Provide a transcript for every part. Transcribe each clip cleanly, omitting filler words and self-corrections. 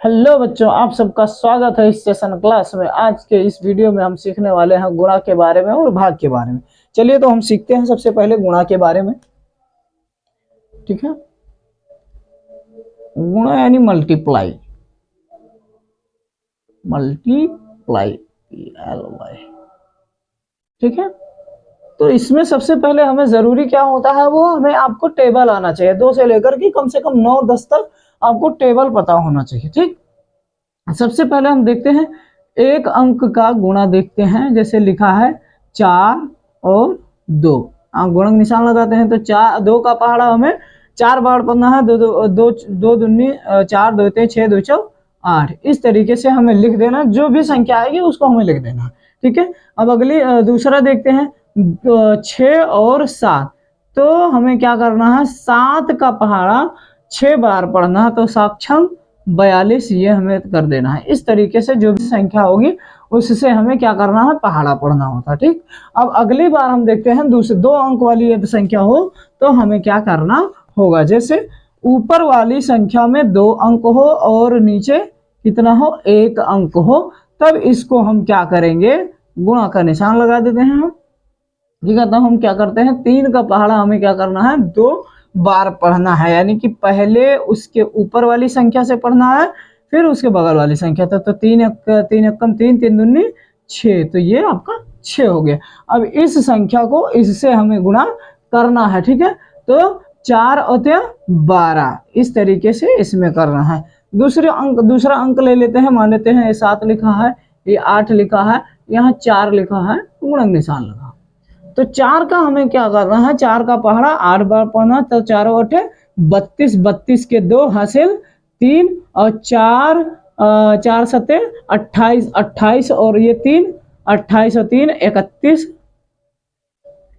Hello बच्चों, आप सबका स्वागत है इस सेशन क्लास में। आज के इस वीडियो में हम सीखने वाले हैं गुणा के बारे में और भाग के बारे में। चलिए तो हम सीखते हैं सबसे पहले गुणा के बारे में। ठीक है, गुणा यानी मल्टीप्लाई, मल्टीप्लाई PLY। ठीक है, तो इसमें सबसे पहले हमें जरूरी क्या होता है, वो हमें आपको टेबल आना चाहिए। 2 से लेकर के कम से कम 9-10 तक आपको टेबल पता होना चाहिए। ठीक, सबसे पहले हम देखते हैं एक अंक का गुणा देखते हैं। जैसे लिखा है 4 और 2, गुणक निशान लगाते हैं। तो 2 का पहाड़ा हमें 4 बार पढ़ना है। 2 दूनी 4, 2 3 6, 2 4 8। इस तरीके से हमें लिख देना, जो भी संख्या आएगी उसको हमें लिख देना। ठीक है, अब अगली दूसरा देखते हैं 6 और 7। तो हमें क्या करना है, 7 का पहाड़ा 6 बार पढ़ना है। तो साक्षम 42 ये हमें कर देना है। इस तरीके से जो भी संख्या होगी उससे हमें क्या करना है, पहाड़ा पढ़ना होता है। ठीक, अब अगली बार हम देखते हैं दूसरे 2 अंक वाली यदि संख्या हो तो हमें क्या करना होगा। जैसे ऊपर वाली संख्या में 2 अंक हो और नीचे कितना हो, 1 अंक हो, तब इसको हम क्या करेंगे, गुणा का निशान लगा देते हैं हम। ठीक है, तो हम क्या करते हैं, 3 का पहाड़ा हमें क्या करना है, 2 बार पढ़ना है। यानी कि पहले उसके ऊपर वाली संख्या से पढ़ना है, फिर उसके बगल वाली संख्या। तो 3 एकम 3, 3 दूनी 6, तो ये आपका 6 हो गया। अब इस संख्या को इससे हमें गुणा करना है। ठीक है, तो 4 और 12 इस तरीके से इसमें करना है। दूसरा अंक ले लेते हैं। मान लेते हैं ये 7 लिखा है, ये 8 लिखा है, यहाँ 4 लिखा है, गुणक निशान लगा। तो 4 का हमें क्या करना है, 4 का पहाड़ा 8 बार पढ़ना। तो 4 8 32, 32 के 2 हासिल 3 और 4 4 7 28, 28 और ये 3 28 और 3 31।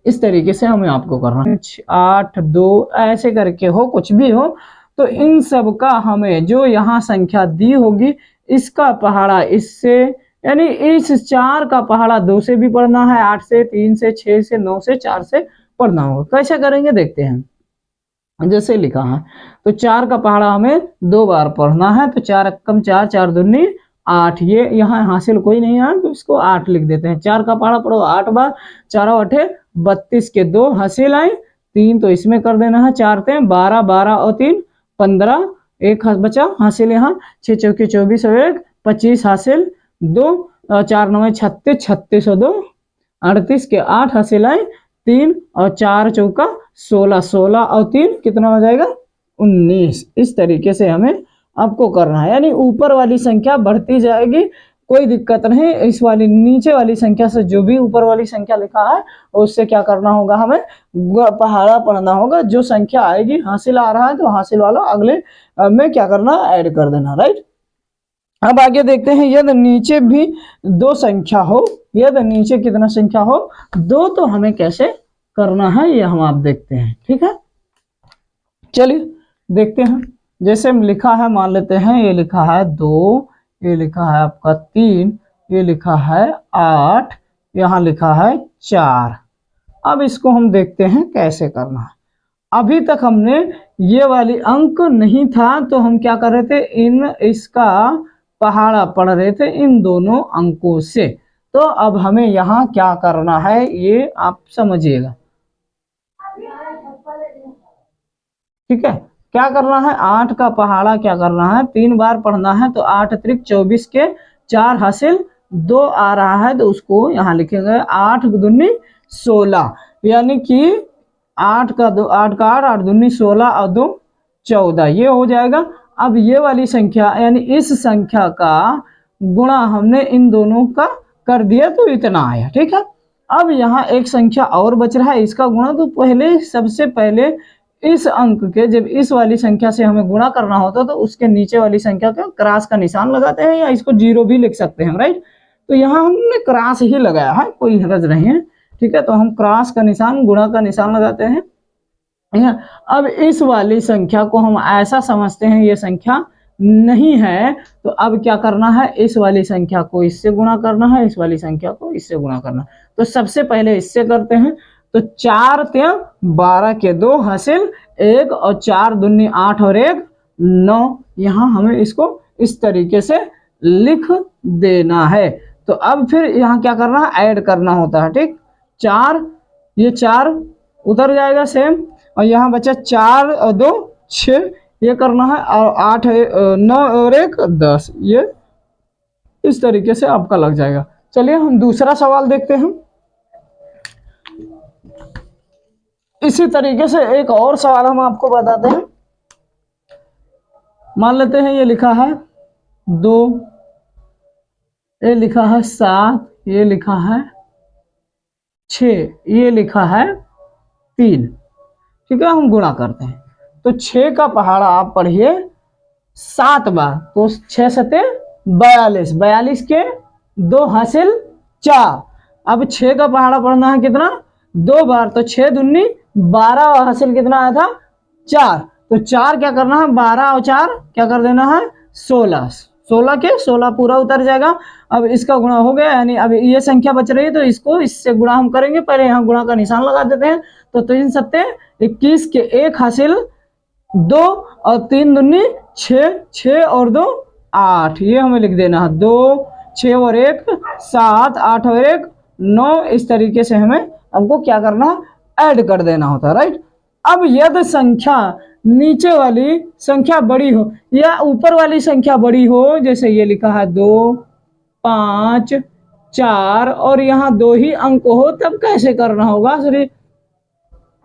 इस तरीके से हमें आपको करना है। 8 2 ऐसे करके हो, कुछ भी हो, तो इन सब का हमें जो यहाँ संख्या दी होगी इसका पहाड़ा इससे, यानी इस 4 का पहाड़ा 2 से भी पढ़ना है, 8 से, 3 से, 6 से, 9 से, 4 से पढ़ना होगा। कैसे करेंगे देखते हैं। जैसे लिखा है, तो 4 का पहाड़ा हमें 2 बार पढ़ना है। तो 4 एकम 4, 4 दूनी 8। ये यहाँ हासिल कोई नहीं है तो इसको 8 लिख देते हैं। 4 का पहाड़ा पढ़ो 8 बार। 4 8 32 के 2 हासिल आए 3, तो इसमें कर देना है। 4 3 12, 12 और 3 15, 1 बचा हासिल। यहाँ 6 चौके 24 और 1 25 हासिल 2, 4 9 36, 36 और 2 38 के 8 हासिल आए 3 और 4 चौका 16, 16 और 3 कितना हो जाएगा, 19। इस तरीके से हमें आपको करना है। यानी ऊपर वाली संख्या बढ़ती जाएगी, कोई दिक्कत नहीं। इस वाली नीचे वाली संख्या से जो भी ऊपर वाली संख्या लिखा है उससे क्या करना होगा, हमें पहाड़ा पढ़ना होगा। जो संख्या आएगी, हासिल आ रहा है तो हासिल वाला अगले में क्या करना, ऐड कर देना। राइट, अब आगे देखते हैं, यदि नीचे भी 2 संख्या हो, यदि नीचे कितना संख्या हो, 2, तो हमें कैसे करना है ये हम आप देखते हैं। ठीक है, चलिए देखते हैं। जैसे लिखा है, मान लेते हैं ये लिखा है 2, ये लिखा है आपका 3, ये लिखा है 8, यहाँ लिखा है 4। अब इसको हम देखते हैं कैसे करना है। अभी तक हमने ये वाली अंक नहीं था तो हम क्या कर रहे थे, इसका पहाड़ा पढ़ रहे थे इन दोनों अंकों से। तो अब हमें यहाँ क्या करना है ये आप समझिएगा। ठीक है, क्या करना है, 8 का पहाड़ा क्या करना है, 3 बार पढ़ना है। तो 8 त्रिक 24 के 4 हासिल 2 आ रहा है, तो उसको यहाँ लिखेंगे 8 दूनी 16। यानी कि 8 का 8 का 8, 8 दूनी 16 और 2 14, ये हो जाएगा। अब ये वाली संख्या यानी इस संख्या का गुणा हमने इन दोनों का कर दिया तो इतना आया। ठीक है, अब यहाँ एक संख्या और बच रहा है, इसका गुणा। तो पहले सबसे पहले इस अंक के जब इस वाली संख्या से हमें गुणा करना होता तो उसके नीचे वाली संख्या का क्रॉस का निशान लगाते हैं, या इसको 0 भी लिख सकते हैं। राइट, तो यहाँ हमने क्रॉस ही लगाया है, कोई हरज नहीं है। ठीक है, तो हम क्रॉस का निशान, गुणा का निशान लगाते हैं। अब इस वाली संख्या को हम ऐसा समझते हैं ये संख्या नहीं है, तो अब क्या करना है, इस वाली संख्या को इससे गुणा करना है, इस वाली संख्या को इससे गुणा करना है। तो सबसे पहले इससे करते हैं। तो 4 3 12 के 2 हासिल 1 और 4 दूनी 8 और 1 9। यहाँ हमें इसको इस तरीके से लिख देना है। तो अब फिर यहाँ क्या करना है, ऐड करना होता है, ठीक। 4, ये 4 उतर जाएगा सेम, और यहाँ बचा 4 और 2 6, ये करना है, और 8 9 और 1 10, ये इस तरीके से आपका लग जाएगा। चलिए हम दूसरा सवाल देखते हैं। इसी तरीके से एक और सवाल हम आपको बताते हैं। मान लेते हैं ये लिखा है 2, ये लिखा है 7, ये लिखा है 6, ये लिखा है 3, ठीक है। हम गुणा करते हैं, तो 6 का पहाड़ा आप पढ़िए 7 बार, तो 6 सते 42, 42 के 2 हासिल 4। अब 6 का पहाड़ा पढ़ना है कितना, 2 बार, तो 6 दूनी 12 और हासिल कितना आया था 4, तो 4 क्या करना है, 12 और 4 क्या कर देना है 16, 16 के 16 पूरा उतर जाएगा। अब इसका गुणा हो गया, यानी अब ये संख्या बच रही है, तो इसको इससे गुणा हम करेंगे। पहले यहाँ गुणा का निशान लगा देते हैं, तो 3 सत्ते 21 के 1 हासिल 2, और 3 दूनी 6, 6 और 2 8, ये हमें लिख देना है। 2 6 और 1 7, 8 और 1 9, इस तरीके से हमें हमको क्या करना है, ऐड कर देना होता है, राइट। अब यदि संख्या नीचे वाली संख्या बड़ी हो या ऊपर वाली संख्या बड़ी हो, जैसे ये लिखा है 2 5 4 और यहाँ 2 ही अंक हो, तब कैसे करना होगा, सॉरी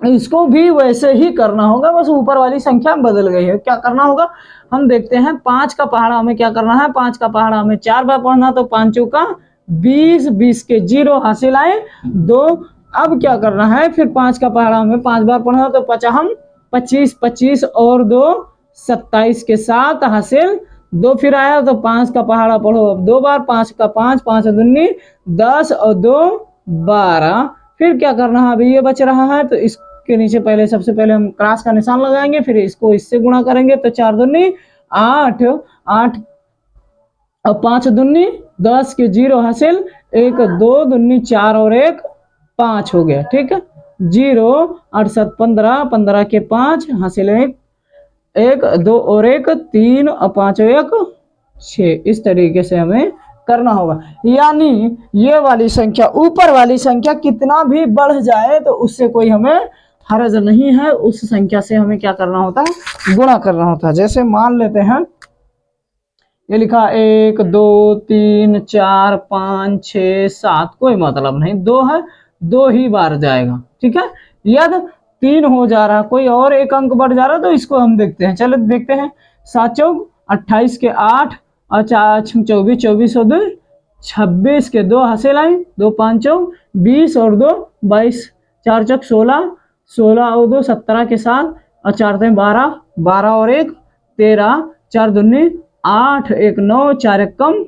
इसको भी वैसे ही करना होगा, बस ऊपर वाली संख्या बदल गई है। क्या करना होगा, हम देखते हैं। 5 का पहाड़ा हमें क्या करना है, 5 का पहाड़ा हमें 4 बार पढ़ना, तो 5 का 20, 20 के 0 हासिल आए 2। अब क्या करना है, फिर 5 का पहाड़ा हमें 5 बार पढ़ना, तो 50 25, 25 और 2 27 के 7 हासिल 2 फिर आया, तो 5 का पहाड़ा पढ़ो अब 2 बार, 5 का 5, 5 दूनी 10 और 2 12। फिर क्या करना है, अभी ये बच रहा है, तो इसके नीचे पहले सबसे पहले हम क्रॉस का निशान लगाएंगे, फिर इसको इससे गुणा करेंगे, तो 4 दूनी 8, 8 और 5 दूनी 10 के 0 हासिल 1, 2 दूनी 4 और 1 5 हो गया, ठीक है। 0 8 7 15, 15 के 5 हासिल 1, 1 2 और 1 3 और 5 और 1 6, इस तरीके से हमें करना होगा। यानी ये वाली संख्या, ऊपर वाली संख्या कितना भी बढ़ जाए तो उससे कोई हमें हर्ज नहीं है, उस संख्या से हमें क्या करना होता है, गुणा करना होता है। जैसे मान लेते हैं ये लिखा 1 2 3 4 5 6 7, कोई मतलब नहीं, 2 है, 2 ही बार जाएगा, ठीक है। यदि 3 हो जा रहा, कोई और एक अंक बढ़ जा रहा, तो इसको हम देखते हैं। चलो देखते हैं। 7 चौक 28 के 8 और 4 24, 24 और 2 26 के 2 हासिल आए, 2 5 चौक 20 और 2 22, 4 चौक 16, 16 और 2 17 के 7 और 4 12, 12 और 1 13, 4 दूनी 8, 1 9, 4 1 कम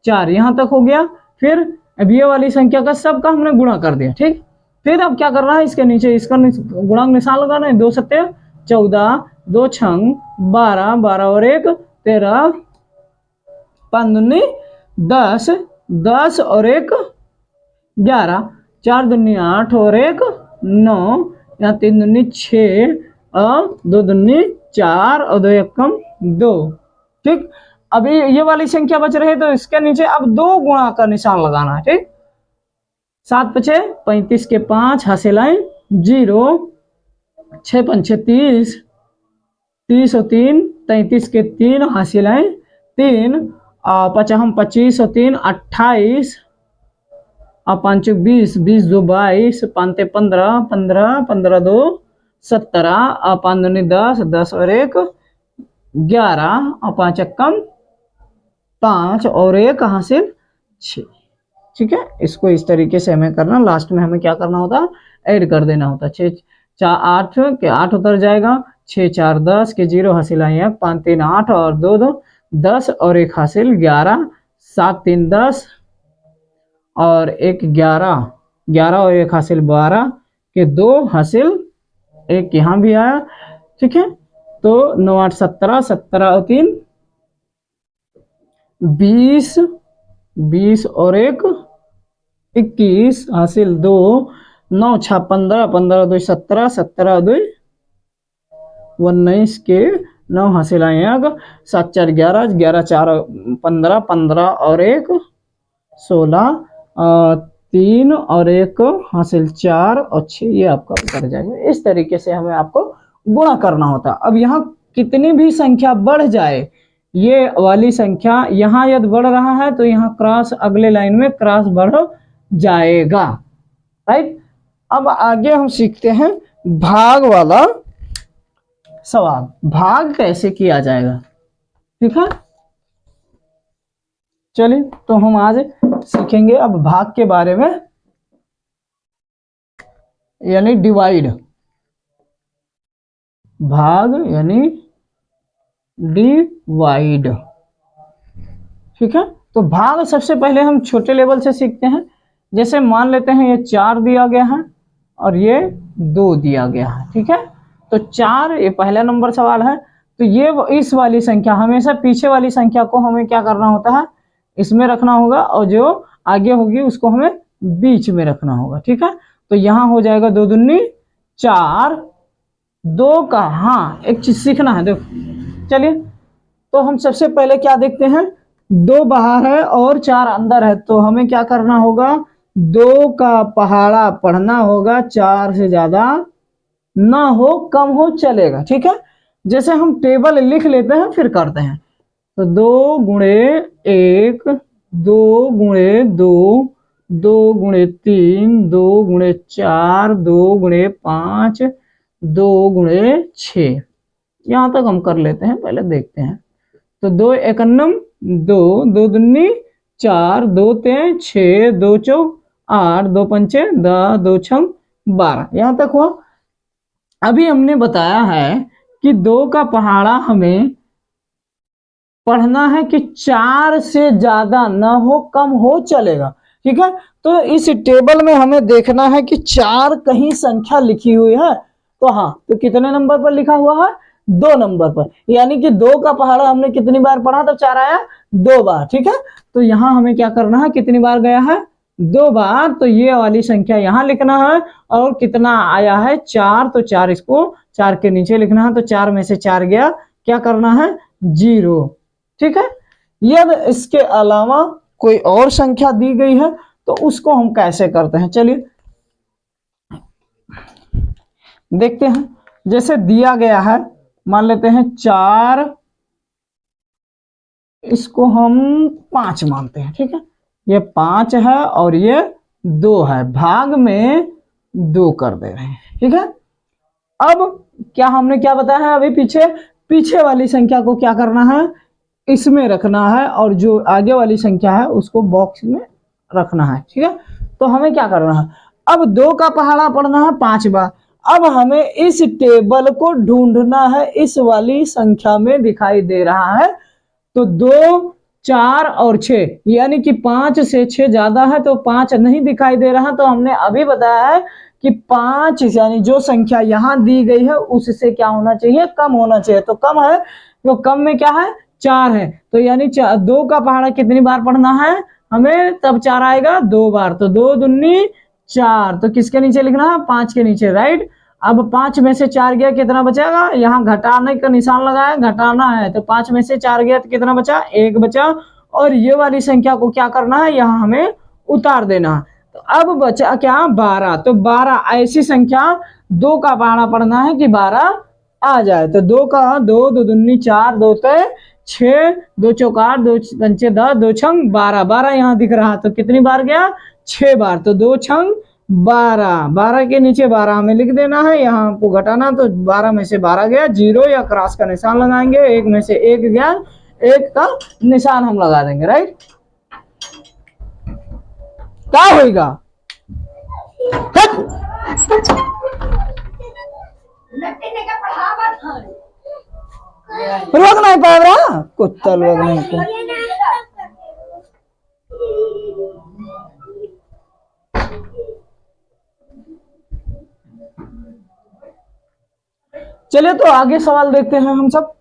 4, यहाँ तक हो गया। फिर अब ये वाली संख्या का सबका हमने गुणा कर दिया, ठीक। फिर अब क्या करना है, इसके नीचे इसका गुणांक निशान लगाना है। 2 सत्ते 14, 2 छंग 12, 12 और 1 13, 5 दूनी 10, 10 और 1 11, 4 दूनी 8 और 1 9, यहाँ 3 दूनी 6 और 2 दूनी 4 और 2 1 कम 2, ठीक। अभी ये वाली संख्या बच रही है, तो इसके नीचे अब 2 गुणा का निशान लगाना है, ठीक। 7 5 35 के 5 हासिल आए 0, 6 5 30, 30 और 3 33 के 3 हासिल आए 3, 5 25 और 3 28 और 5 20, 20 2 22, 5 15, 15 15 2 17 और 5 दूनी 10, 10 और 1 11 और 5 कम 5 और 1 हासिल 6, ठीक है। इसको इस तरीके से हमें करना, लास्ट में हमें क्या करना होता है, ऐड कर देना होता है। 6 4 8 के 8 उतर जाएगा, 6 4 10 के 0 हासिल आए हैं, 5 3 8 और 2 2 10 और 1 हासिल 11, 7 3 10 और 1 11, 11 और 1 हासिल 12 के 2 हासिल 1 यहाँ भी आया, ठीक है। तो 9 8 17, 17 और 3 20, 20 और 1 21 हासिल 2, 9 6 15, 15 2 17, 17 2 19 के 9 हासिल आए एक, 7 4 11, 11 4 15, 15 और एक 16, 3 और एक हासिल 4 और 6, ये आपका उत्तर जाएगा। इस तरीके से हमें आपको गुणा करना होता है। अब यहाँ कितनी भी संख्या बढ़ जाए, ये वाली संख्या यहाँ यदि बढ़ रहा है तो यहाँ क्रॉस अगले लाइन में क्रॉस बढ़ जाएगा, राइट। अब आगे हम सीखते हैं भाग वाला सवाल। भाग कैसे किया जाएगा, ठीक है। चलिए तो हम आज सीखेंगे अब भाग के बारे में, यानी डिवाइड। भाग यानी डिवाइड, ठीक है। तो भाग सबसे पहले हम छोटे लेवल से सीखते हैं। जैसे मान लेते हैं ये 4 दिया गया है और ये 2 दिया गया है, ठीक है। तो 4 ये पहला नंबर सवाल है, तो ये इस वाली संख्या हमेशा पीछे वाली संख्या को हमें क्या करना होता है, इसमें रखना होगा, और जो आगे होगी उसको हमें बीच में रखना होगा, ठीक है। तो यहाँ हो जाएगा 2 दूनी 4, 2 का, हाँ एक चीज सीखना है देखो। चलिए तो हम सबसे पहले क्या देखते हैं, 2 बाहर है और 4 अंदर है, तो हमें क्या करना होगा, 2 का पहाड़ा पढ़ना होगा, 4 से ज्यादा ना हो, कम हो चलेगा, ठीक है। जैसे हम टेबल लिख लेते हैं फिर करते हैं। तो 2 गुणे 1, 2 गुणे 2, 2 गुणे 3, 2 गुणे 4, 2 गुणे 5, 2 गुणे 6, यहां तक हम कर लेते हैं, पहले देखते हैं। तो 2 एकन्नम 2, 2 दुन्नी 4, 2 तें 6, 2 चौक 8, 2 पंचे 10, 2 छंग 12, यहां तक हुआ। अभी हमने बताया है कि 2 का पहाड़ा हमें पढ़ना है कि 4 से ज्यादा ना हो, कम हो चलेगा, ठीक है। तो इस टेबल में हमें देखना है कि 4 कहीं संख्या लिखी हुई है, तो हाँ, तो कितने नंबर पर लिखा हुआ है, 2 नंबर पर, यानी कि 2 का पहाड़ा हमने कितनी बार पढ़ा, तो 4 आया 2 बार, ठीक है। तो यहाँ हमें क्या करना है, कितनी बार गया है, 2 बार, तो ये वाली संख्या यहाँ लिखना है, और कितना आया है 4, तो 4 इसको 4 के नीचे लिखना है, तो 4 में से 4 गया, क्या करना है 0, ठीक है। यदि इसके अलावा कोई और संख्या दी गई है तो उसको हम कैसे करते हैं, चलिए देखते हैं। जैसे दिया गया है, मान लेते हैं 4, इसको हम 5 मानते हैं, ठीक है। ये 5 है और ये 2 है, भाग में 2 कर दे रहे हैं, ठीक है। अब क्या हमने क्या बताया है, अभी पीछे वाली संख्या को क्या करना है, इसमें रखना है, और जो आगे वाली संख्या है उसको बॉक्स में रखना है, ठीक है। तो हमें क्या करना है, अब 2 का पहाड़ा पढ़ना है 5 बार। अब हमें इस टेबल को ढूंढना है, इस वाली संख्या में दिखाई दे रहा है, तो 2 4 और 6, यानी कि 5 से 6 ज्यादा है, तो 5 नहीं दिखाई दे रहा। तो हमने अभी बताया है कि 5 यानी जो संख्या यहाँ दी गई है उससे क्या होना चाहिए, कम होना चाहिए, तो कम है, तो कम में क्या है 4 है, तो यानी 2 का पहाड़ा कितनी बार पढ़ना है हमें, तब 4 आएगा 2 बार, तो 2 दूनी 4, तो किसके नीचे लिखना है, 5 के नीचे, राइट। अब 5 में से 4 गया, कितना बचेगा, यहाँ घटाने का निशान लगाया, घटाना है, तो 5 में से 4 गया तो कितना बचा, 1 बचा, और ये वाली संख्या को क्या करना है, यहाँ हमें उतार देना है। तो अब बचा क्या, 12, तो 12 ऐसी संख्या 2 का पहाड़ा पढ़ना है कि 12 आ जाए, तो 2 का 2, 2 दूनी 4, 2 ते 6, 2 चौक 8, 2 पंचे 10, 2 छंग 12, 12 यहाँ दिख रहा, तो कितनी बार गया, 6 बार, तो 2 छंग 12, 12 के नीचे 12 हमें लिख देना है, यहाँ आपको घटाना, तो 12 में से 12 गया 0, या क्रॉस का निशान लगाएंगे, 1 में से 1 गया, 1 का निशान हम लगा देंगे, राइट। क्या होगा, रोक नहीं पा रहा कुत्ता, रोक नहीं पा। चलिए तो आगे सवाल देखते हैं हम सब।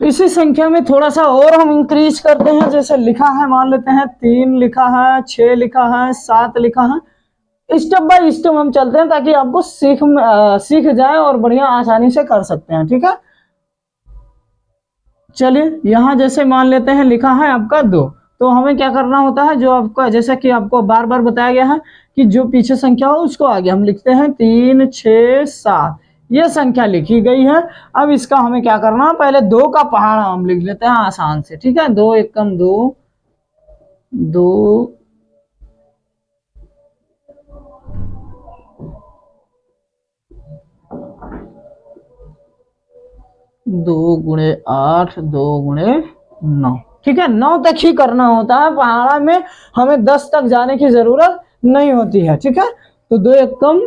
इसी संख्या में थोड़ा सा और हम इंक्रीज करते हैं, जैसे लिखा है, मान लेते हैं 3 लिखा है, 6 लिखा है, 7 लिखा है, स्टेप बाय स्टेप हम चलते हैं ताकि आपको सीख जाए और बढ़िया आसानी से कर सकते हैं, ठीक है। चलिए यहां जैसे मान लेते हैं लिखा है आपका 2, तो हमें क्या करना होता है, जो आपका जैसा कि आपको बार बार बताया गया है कि जो पीछे संख्या हो उसको आगे हम लिखते हैं 3 6 7, ये संख्या लिखी गई है। अब इसका हमें क्या करना है, पहले 2 का पहाड़ा हम लिख लेते हैं आसान से, ठीक है। 2 एकम 2, 2 2 गुणे 8, 2 गुणे 9, ठीक है। 9 तक ही करना होता है पहाड़ा में, हमें 10 तक जाने की जरूरत नहीं होती है, ठीक है। तो 2 एकम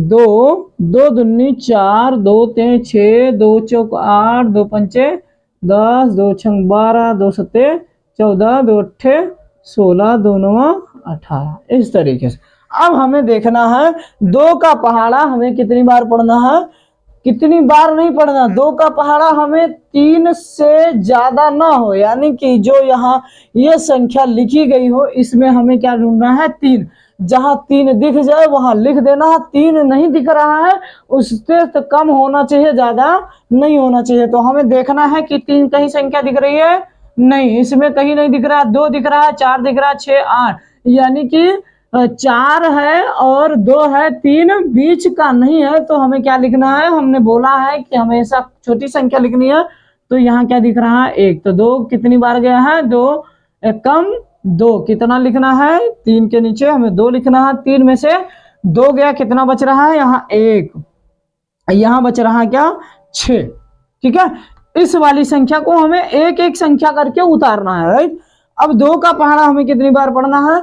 2, 2 दूनी 4, 2 तें 6, 2 चौक 8, 2 पंचे 10, 2 छंग 12, 2 सत्ते 14, 2 अट्ठे 16, 2 नवा 18, इस तरीके से। अब हमें देखना है 2 का पहाड़ा हमें कितनी बार पढ़ना है, कितनी बार नहीं पढ़ना, 2 का पहाड़ा हमें 3 से ज्यादा ना हो, यानी कि जो यहाँ ये संख्या लिखी गई हो इसमें हमें क्या ढूंढना है, 3। जहां 3 दिख जाए वहां लिख देना है, 3 नहीं दिख रहा है उससे तो कम होना चाहिए, ज्यादा नहीं होना चाहिए। तो हमें देखना है कि 3 कहीं संख्या दिख रही है, नहीं, इसमें कहीं नहीं दिख रहा है। 2 दिख रहा है, 4 दिख रहा है, 6 8, यानी कि 4 है और 2 है, 3 बीच का नहीं है। तो हमें क्या लिखना है, हमने बोला है कि हमेशा छोटी संख्या लिखनी है। तो यहाँ क्या दिख रहा है, 1, तो 2 कितनी बार गया है, 2 एकम 2, कितना लिखना है, 3 के नीचे हमें 2 लिखना है। 3 में से 2 गया, कितना बच रहा है, यहाँ 1, यहाँ बच रहा है क्या, 6, ठीक है। इस वाली संख्या को हमें एक एक संख्या करके उतारना है, राइट। अब 2 का पहाड़ा हमें कितनी बार पढ़ना है,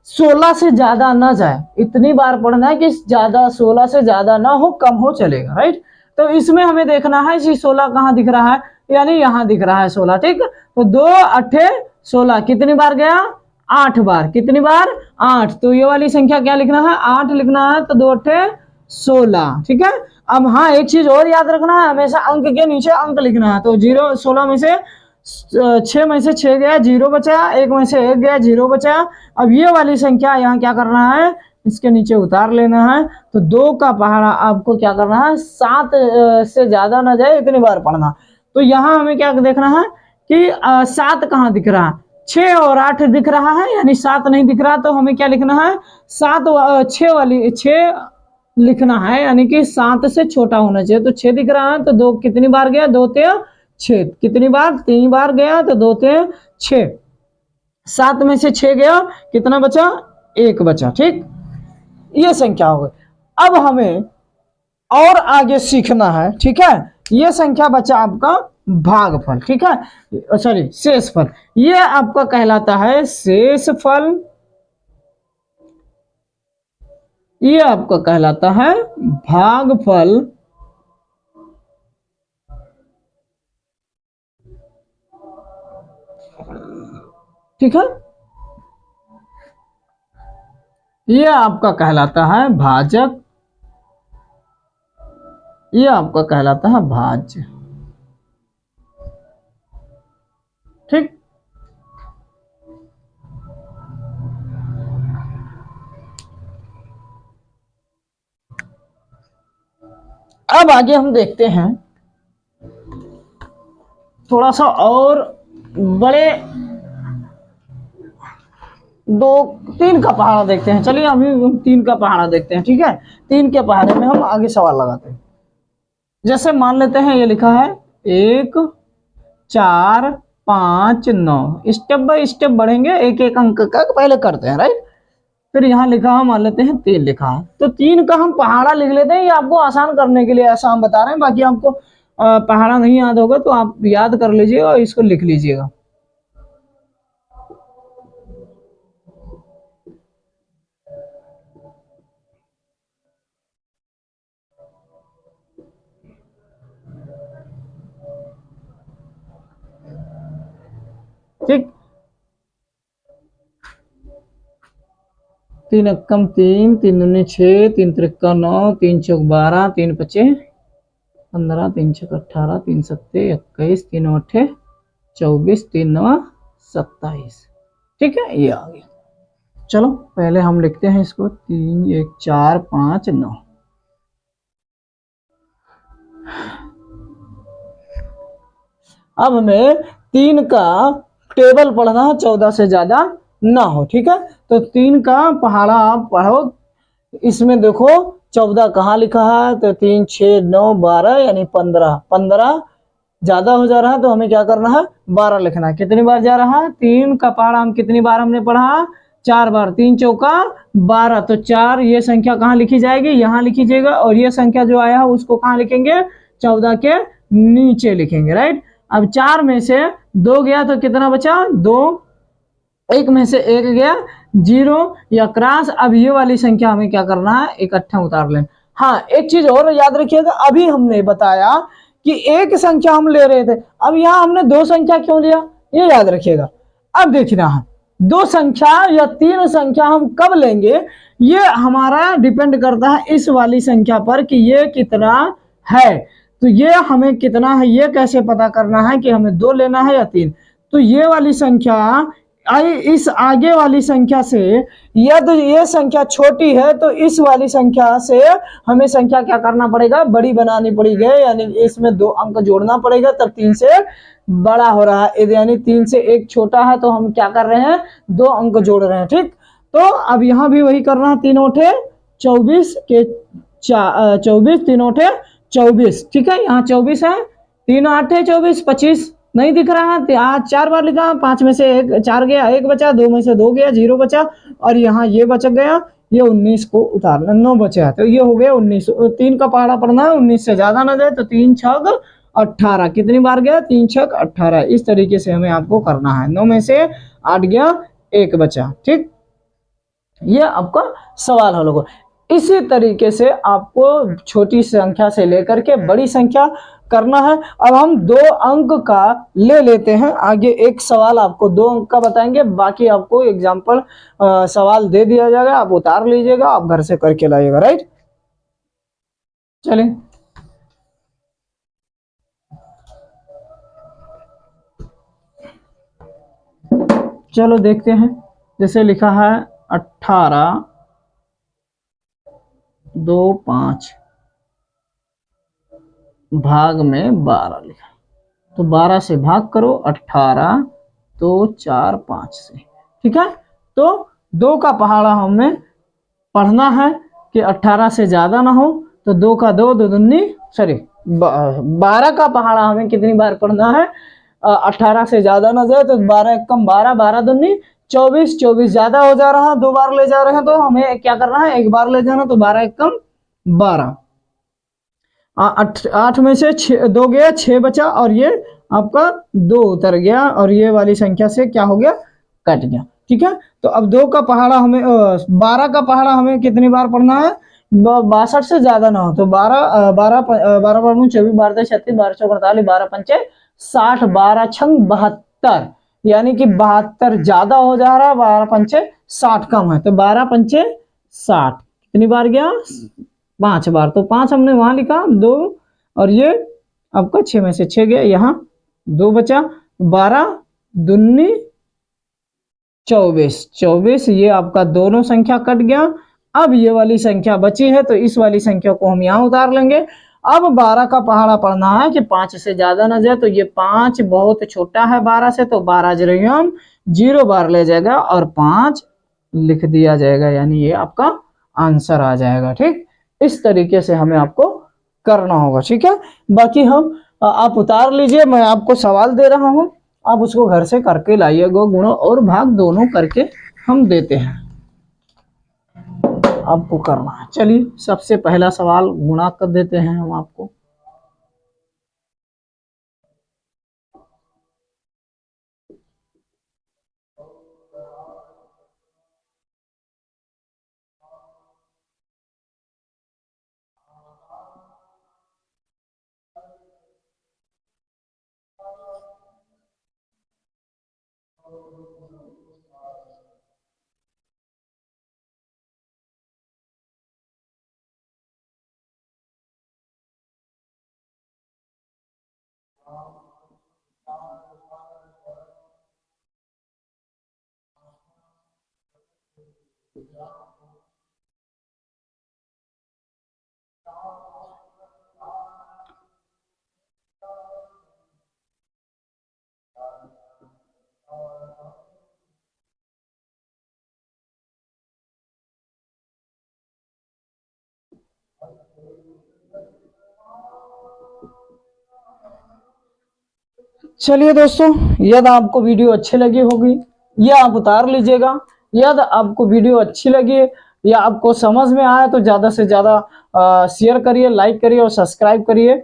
16 से ज्यादा ना जाए, इतनी बार पढ़ना है कि ज्यादा 16 से ज्यादा ना हो, कम हो चलेगा, राइट। तो इसमें हमें देखना है कि 16 कहाँ दिख रहा है, यानी यहाँ दिख रहा है 16, ठीक। तो 2 अट्ठे 16, कितनी बार गया, 8 बार, कितनी बार, 8। तो ये वाली संख्या क्या लिखना है, 8 लिखना है। तो 2 अट्ठे 16, ठीक है। अब हाँ एक चीज और याद रखना है, हमेशा अंक के नीचे अंक लिखना है। तो 0 16 में से 6 में से 6 गया, 0 बचा, 1 में से 1 गया, 0 बचा। अब ये वाली संख्या यहाँ क्या करना है, इसके नीचे उतार लेना है। तो 2 का पहाड़ा आपको क्या करना है, 7 से ज्यादा ना जाए इतनी बार पढ़ना। तो यहाँ हमें क्या देखना है कि 7 कहाँ दिख रहा है, 6 और 8 दिख रहा है, यानी 7 नहीं दिख रहा। तो हमें क्या लिखना है, 6 वाली 6 लिखना है, यानी कि 7 से छोटा होना चाहिए। तो 6 दिख रहा है, तो 2 कितनी बार गया, 2 ते 6, कितनी बार, 3 बार गया, तो 2 ते 6, 7 में से 6 गया, कितना बचा, 1 बचा, ठीक। ये संख्या हो गई। अब हमें और आगे सीखना है, ठीक है। ये संख्या बचा आपका भागफल, ठीक है, सॉरी शेषफल। ये आपका कहलाता है शेषफल, ये आपका कहलाता है भागफल, ठीक है। ये आपका कहलाता है भाजक, ये आपका कहलाता है भाज्य, ठीक। अब आगे हम देखते हैं थोड़ा सा और बड़े 2 3 का पहाड़ा देखते हैं। चलिए अभी हम 3 का पहाड़ा देखते हैं, ठीक है। 3 के पहाड़े में हम आगे सवाल लगाते हैं। जैसे मान लेते हैं ये लिखा है 1 4 5 9, स्टेप बाय स्टेप बढ़ेंगे, एक एक अंक का पहले करते हैं, राइट। फिर यहाँ लिखा है, मान लेते हैं 3 लिखा है, तो 3 का हम पहाड़ा लिख लेते हैं। ये आपको आसान करने के लिए ऐसा हम बता रहे हैं, बाकी आपको पहाड़ा नहीं याद होगा तो आप याद कर लीजिए और इसको लिख लीजिएगा। ठीक, 3 एकम 3, 3 दूनी 6, 3 त्रिक्का 9, 3 चौक 12, 3 पचे 15, 3 छक 18, 3 सत्ते 21, 3 अट्ठे 24, 3 नवा 27, ठीक है। ये आ गया। चलो पहले हम लिखते हैं इसको, 3 1 4 5 9। अब हमें 3 का टेबल पढ़ना है, 14 से ज्यादा ना हो, ठीक है। तो 3 का पहाड़ा आप पढ़ो। इसमें देखो 14 कहाँ लिखा है, तो 3 6 9 12 यानी 15। 15 ज्यादा हो जा रहा है तो हमें क्या करना है, 12 लिखना है। कितनी बार जा रहा है, 3 का पहाड़ा हम कितनी बार हमने पढ़ा, 4 बार। 3 चौका 12, तो 4 ये संख्या कहाँ लिखी जाएगी, यहाँ लिखी जाएगा। और ये संख्या जो आया है उसको कहाँ लिखेंगे, 14 के नीचे लिखेंगे, राइट। अब 4 में से 2 गया तो कितना बचा, 2। 1 में से 1 गया, 0 या क्रॉस। अब ये वाली संख्या हमें क्या करना है, इकट्ठा उतार लें। हाँ, एक चीज और याद रखिएगा, अभी हमने बताया कि एक संख्या हम ले रहे थे, अब यहाँ हमने 2 संख्या क्यों लिया, ये याद रखिएगा। अब देखना है 2 संख्या या 3 संख्या हम कब लेंगे, ये हमारा डिपेंड करता है इस वाली संख्या पर कि ये कितना है। तो ये हमें कितना है ये कैसे पता करना है कि हमें 2 लेना है या 3। तो ये वाली संख्या इस आगे वाली संख्या से, यदि ये संख्या छोटी है तो इस वाली संख्या से हमें संख्या क्या करना पड़ेगा, बड़ी बनानी पड़ेगी, यानी इसमें 2 अंक जोड़ना पड़ेगा, तब 3 से बड़ा हो रहा है। यानी 3 से 1 छोटा है तो हम क्या कर रहे हैं, 2 अंक जोड़ रहे हैं, ठीक। तो अब यहां भी वही करना है, 3 ओठे 24 के 24, 3 ओठे 24, ठीक है। यहाँ 24 है, 3 8 24, 25 नहीं दिख रहा है, आज 4 बार लिखा, 5 में से 1 4 गया, 1 बचा, 2 में से 2 गया, 0 बचा, और यहाँ ये बच गया, ये 19 को उतारना, 9 बचा, तो ये हो गया 19। 3 का पहाड़ा पढ़ना है, 19 से ज्यादा ना जाए, तो 3 छग 18, कितनी बार गया, 3 छग 18। इस तरीके से हमें आपको करना है, 9 में से 8 गया, 1 बचा, ठीक। ये आपका सवाल हल होगा। इसी तरीके से आपको छोटी संख्या से लेकर के बड़ी संख्या करना है। अब हम 2 अंक का ले लेते हैं, आगे एक सवाल आपको 2 अंक का बताएंगे, बाकी आपको एग्जाम्पल सवाल दे दिया जाएगा, आप उतार लीजिएगा, आप घर से करके लाइएगा, राइट। चलिए चलो देखते हैं, जैसे लिखा है 18 2 5 भाग में 12 लिखा, तो 12 से भाग करो, 18 तो 4 5 से, ठीक है। तो 2 का पहाड़ा हमें पढ़ना है कि 18 से ज्यादा ना हो, तो 2 का 2 दो दूनी, सॉरी 12 का पहाड़ा हमें कितनी बार पढ़ना है, 18 से ज्यादा ना जाए, तो 12 एक कम 12, 12 दूनी 24, 24 ज्यादा हो जा रहा है, 2 बार ले जा रहे हैं, तो हमें क्या करना है, 1 बार ले जाना, तो 12 एक कम 12। 8 में से 2 गया, 6 बचा, और ये आपका 2 उतर गया, और ये वाली संख्या से क्या हो गया, कट गया, ठीक है। तो अब 2 का पहाड़ा हमें 12 का पहाड़ा हमें कितनी बार पढ़ना है, 62 से ज्यादा ना हो, तो 12 12 12 बार 24, 12 36, 12 चौक 48, 12 पंचे 60, 12 छंग 72, यानी कि 72 ज्यादा हो जा रहा है, 12 पंचे 60 कम है, तो 12 पंचे 60 कितनी बार गया, 5 बार। तो 5 हमने वहां लिखा, 2, और ये आपका 6 में से 6 गया, यहाँ 2 बचा, 12 दूनी 24, 24 ये आपका दोनों संख्या कट गया। अब ये वाली संख्या बची है, तो इस वाली संख्या को हम यहाँ उतार लेंगे। अब 12 का पहाड़ा पढ़ना है कि 5 से ज्यादा ना जाए, तो ये 5 बहुत छोटा है 12 से, तो 12 जरिए हम 0 बार ले जाएगा और 5 लिख दिया जाएगा, यानी ये आपका आंसर आ जाएगा, ठीक। इस तरीके से हमें आपको करना होगा, ठीक है। बाकी हम आप उतार लीजिए, मैं आपको सवाल दे रहा हूं, आप उसको घर से करके लाइएगा, गुणा और भाग दोनों करके हम देते हैं, आपको करना है। चलिए सबसे पहला सवाल गुणा कर देते हैं हम आपको। चलिए दोस्तों, यदि आपको वीडियो अच्छी लगी होगी या आप उतार लीजिएगा। यदि आपको वीडियो अच्छी लगी या आपको समझ में आया तो ज़्यादा से ज़्यादा शेयर करिए, लाइक करिए और सब्सक्राइब करिए।